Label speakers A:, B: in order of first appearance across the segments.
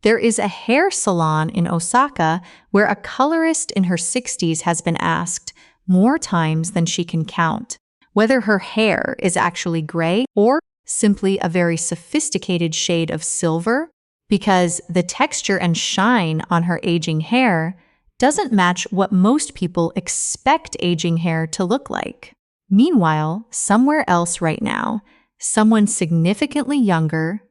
A: There is a hair salon in Osaka where a colorist in her 60s has been asked, more times than she can count, whether her hair is actually gray or simply a very sophisticated shade of silver, because the texture and shine on her aging hair doesn't match what most people expect aging hair to look like. Meanwhile, somewhere else right now, someone significantly younger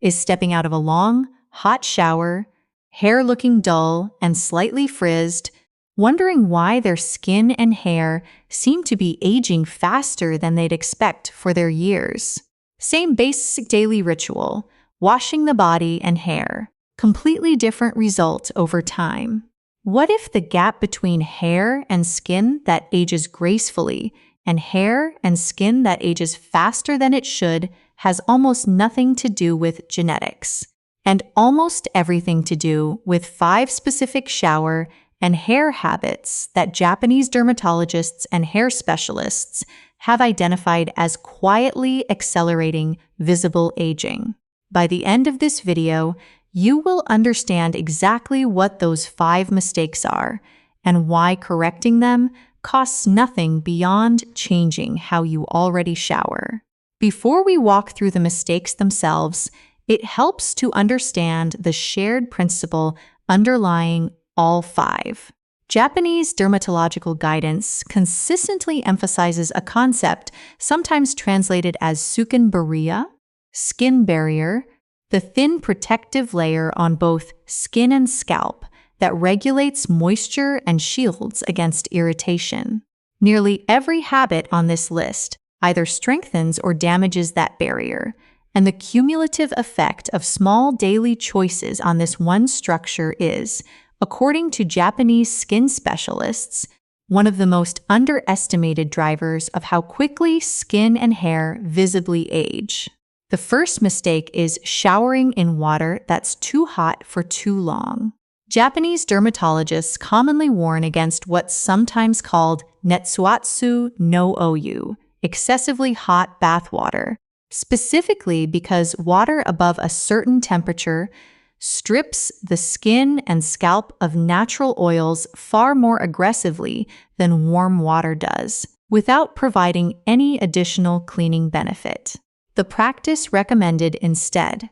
A: is stepping out of a long, hot shower, hair looking dull and slightly frizzed, wondering why their skin and hair seem to be aging faster than they'd expect for their years. Same basic daily ritual, washing the body and hair. Completely different result over time. What if the gap between hair and skin that ages gracefully and hair and skin that ages faster than it should has almost nothing to do with genetics, and almost everything to do with 5 specific shower and hair habits that Japanese dermatologists and hair specialists have identified as quietly accelerating visible aging? By the end of this video, you will understand exactly what those 5 mistakes are and why correcting them costs nothing beyond changing how you already shower. Before we walk through the mistakes themselves, it helps to understand the shared principle underlying all 5. Japanese dermatological guidance consistently emphasizes a concept sometimes translated as sukenbariya, skin barrier, the thin protective layer on both skin and scalp that regulates moisture and shields against irritation. Nearly every habit on this list either strengthens or damages that barrier, and the cumulative effect of small daily choices on this one structure is, according to Japanese skin specialists, one of the most underestimated drivers of how quickly skin and hair visibly age. The first mistake is showering in water that's too hot for too long. Japanese dermatologists commonly warn against what's sometimes called netsuatsu no oyu, excessively hot bath water, specifically because water above a certain temperature strips the skin and scalp of natural oils far more aggressively than warm water does, without providing any additional cleaning benefit. The practice recommended instead: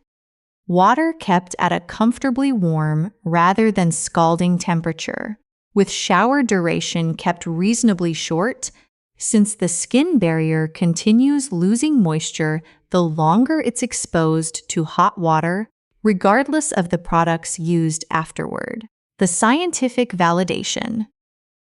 A: water kept at a comfortably warm rather than scalding temperature, with shower duration kept reasonably short, since the skin barrier continues losing moisture the longer it's exposed to hot water, regardless of the products used afterward. The scientific validation.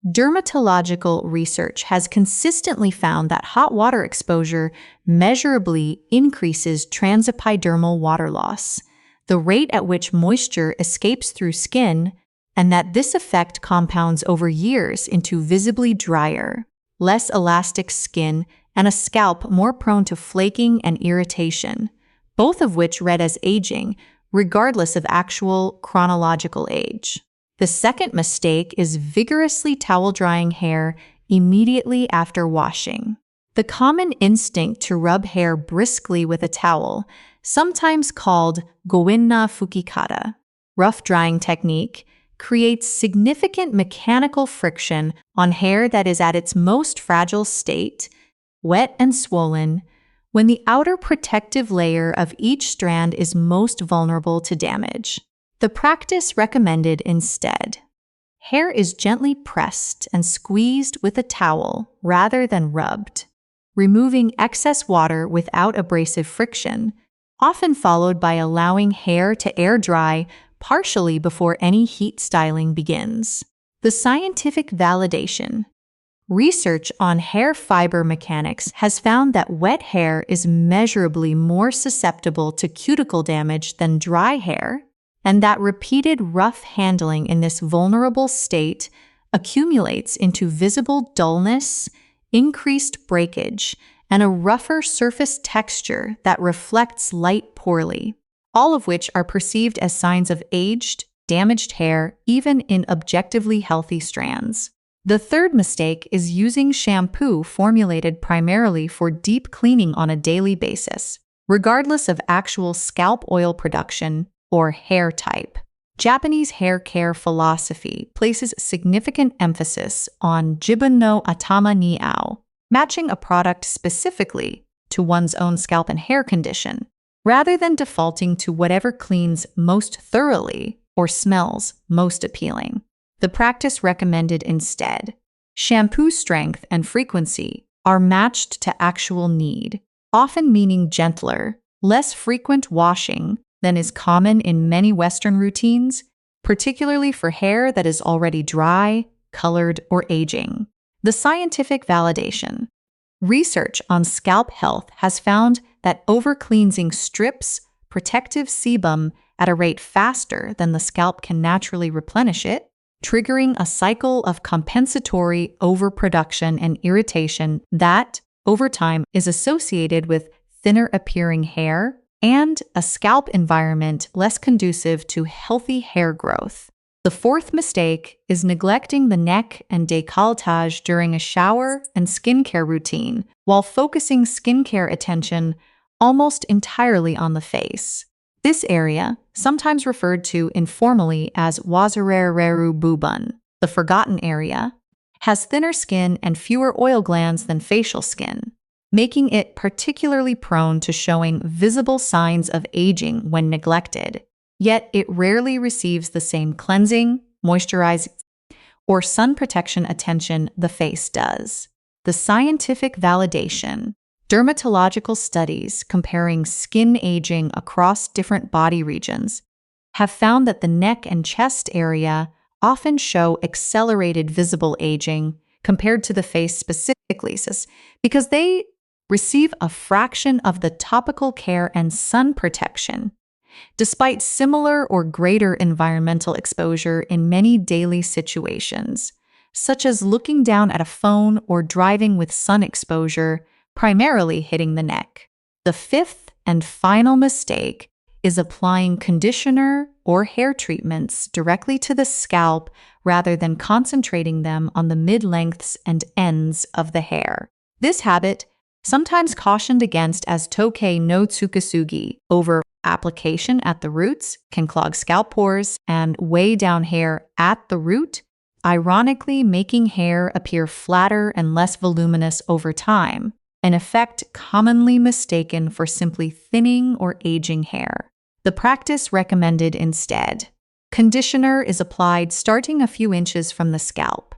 A: Dermatological research has consistently found that hot water exposure measurably increases transepidermal water loss, the rate at which moisture escapes through skin, and that this effect compounds over years into visibly drier, less elastic skin and a scalp more prone to flaking and irritation, both of which read as aging, regardless of actual chronological age. The second mistake is vigorously towel drying hair immediately after washing. The common instinct to rub hair briskly with a towel, sometimes called goinna fukikata, rough drying technique, creates significant mechanical friction on hair that is at its most fragile state, wet and swollen, when the outer protective layer of each strand is most vulnerable to damage. The practice recommended instead: hair is gently pressed and squeezed with a towel rather than rubbed, removing excess water without abrasive friction, often followed by allowing hair to air dry partially before any heat styling begins. The scientific validation. Research on hair fiber mechanics has found that wet hair is measurably more susceptible to cuticle damage than dry hair, and that repeated rough handling in this vulnerable state accumulates into visible dullness, increased breakage, and a rougher surface texture that reflects light poorly, all of which are perceived as signs of aged, damaged hair even in objectively healthy strands. The third mistake is using shampoo formulated primarily for deep cleaning on a daily basis, regardless of actual scalp oil production or hair type. Japanese hair care philosophy places significant emphasis on jibun no atama ni ao, matching a product specifically to one's own scalp and hair condition, rather than defaulting to whatever cleans most thoroughly or smells most appealing. The practice recommended instead. Shampoo strength and frequency are matched to actual need, often meaning gentler, less frequent washing than is common in many Western routines, particularly for hair that is already dry, colored, or aging. The scientific validation. Research on scalp health has found that overcleansing strips protective sebum at a rate faster than the scalp can naturally replenish it, triggering a cycle of compensatory overproduction and irritation that, over time, is associated with thinner appearing hair and a scalp environment less conducive to healthy hair growth. The fourth mistake is neglecting the neck and décolletage during a shower and skincare routine while focusing skincare attention almost entirely on the face. This area, sometimes referred to informally as wazarereru bubun, the forgotten area, has thinner skin and fewer oil glands than facial skin, making it particularly prone to showing visible signs of aging when neglected. Yet it rarely receives the same cleansing, moisturizing, or sun protection attention the face does. The scientific validation. Dermatological studies comparing skin aging across different body regions have found that the neck and chest area often show accelerated visible aging compared to the face specifically, because they receive a fraction of the topical care and sun protection, despite similar or greater environmental exposure in many daily situations, such as looking down at a phone or driving with sun exposure primarily hitting the neck. The fifth and final mistake is applying conditioner or hair treatments directly to the scalp rather than concentrating them on the mid-lengths and ends of the hair. This habit, sometimes cautioned against as tokei no tsukasugi, over application at the roots, can clog scalp pores and weigh down hair at the root, ironically making hair appear flatter and less voluminous over time, an effect commonly mistaken for simply thinning or aging hair. The practice recommended instead. Conditioner is applied starting a few inches from the scalp,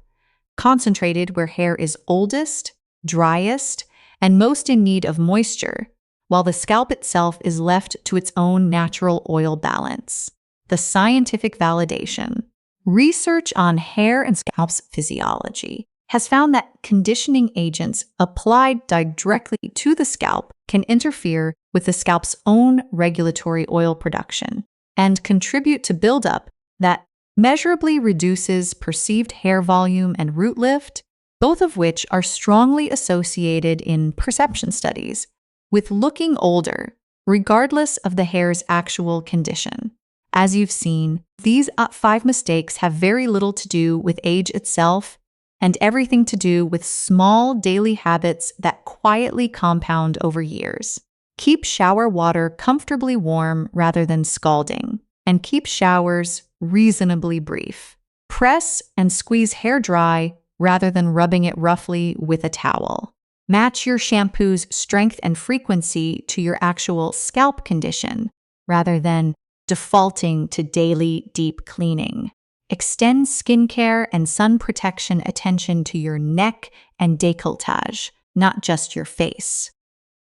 A: concentrated where hair is oldest, driest, and most in need of moisture, while the scalp itself is left to its own natural oil balance. The scientific validation. Research on hair and scalp's physiology has found that conditioning agents applied directly to the scalp can interfere with the scalp's own regulatory oil production and contribute to buildup that measurably reduces perceived hair volume and root lift, both of which are strongly associated in perception studies with looking older, regardless of the hair's actual condition. As you've seen, these 5 mistakes have very little to do with age itself and everything to do with small daily habits that quietly compound over years. Keep shower water comfortably warm rather than scalding, and keep showers reasonably brief. Press and squeeze hair dry rather than rubbing it roughly with a towel. Match your shampoo's strength and frequency to your actual scalp condition rather than defaulting to daily deep cleaning. Extend skincare and sun protection attention to your neck and décolletage, not just your face.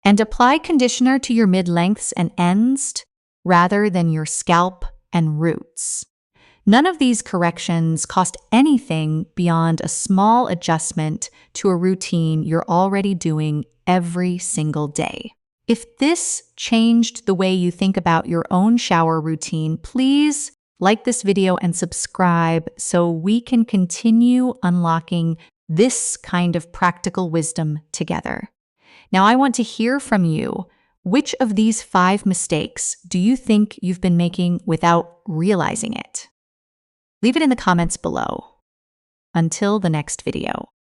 A: And apply conditioner to your mid-lengths and ends rather than your scalp and roots. None of these corrections cost anything beyond a small adjustment to a routine you're already doing every single day. If this changed the way you think about your own shower routine, please like this video and subscribe so we can continue unlocking this kind of practical wisdom together. Now, I want to hear from you. Which of these 5 mistakes do you think you've been making without realizing it? Leave it in the comments below. Until the next video.